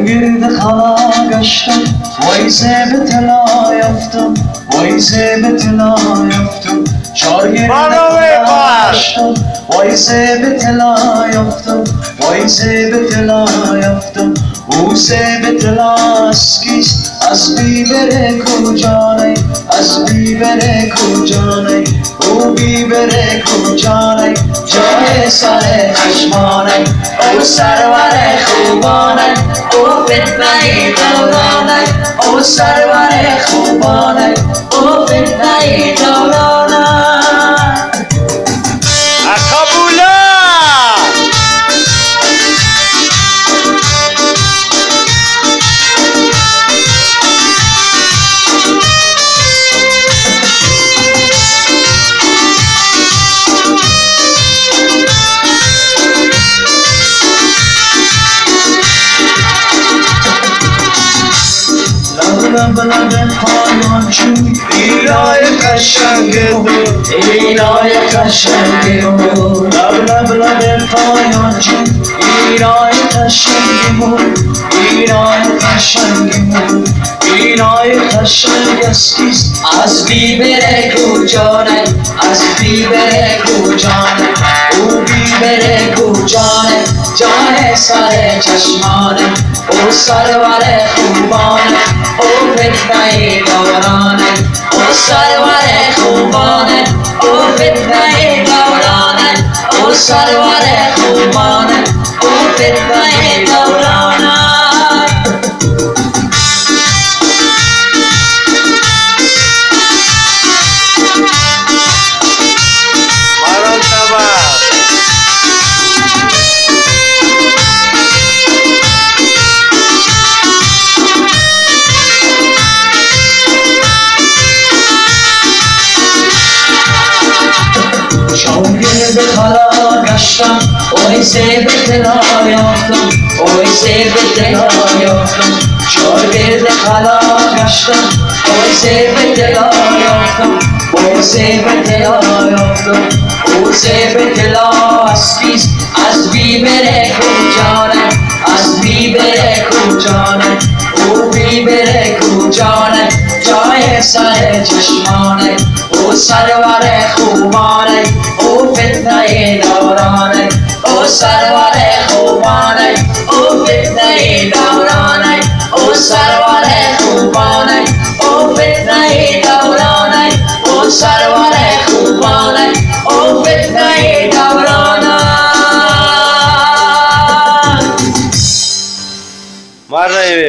شاگرد خلا گشتم وای زیب طلا یافتم وای زیب طلا یافتم شاگرد خلا گشتم وای زیب طلا یافتم وای زیب طلا یافتم او زیب طلا اسکیست از بیبره کجانه از بیبره کجانه او بیبره کجانه جای سر چشمانه او سرور خوبانه او فتنه دورانه او سرور خوبانه او فتنه دورانه اکابولا لب پایان چون اینای قشنگ بود اینای قشنگ بود لب پایان چون اینای قشنگ بود اینای قشنگ بود اینای قشنگ اسکیست از بیبره کجانه از بیبره کجانه او بیبره کجانه جای سر چشمانه او سرور خوبانه او فتنه دورانه او سرور خوبانه او فتنه دورانه او سرور خوبانه او فتنه دورانه شاگرد خلا گشتم وای زیب طلا یافتم وای زیب طلا یافتم شاگرد خلا گشتم وای زیب طلا یافتم وای زیب طلا یافتم او زیب طلا اسکیست از بیبره کجانه از بیبره کجانه او بیبره کجانه جای سر چشمانه او سرور خوبانه او فتنه دورانه او سرور خوبانه او فتنه دورانه او سرور خوبانه او فتنه دورانه او سرور خوبانه او فتنه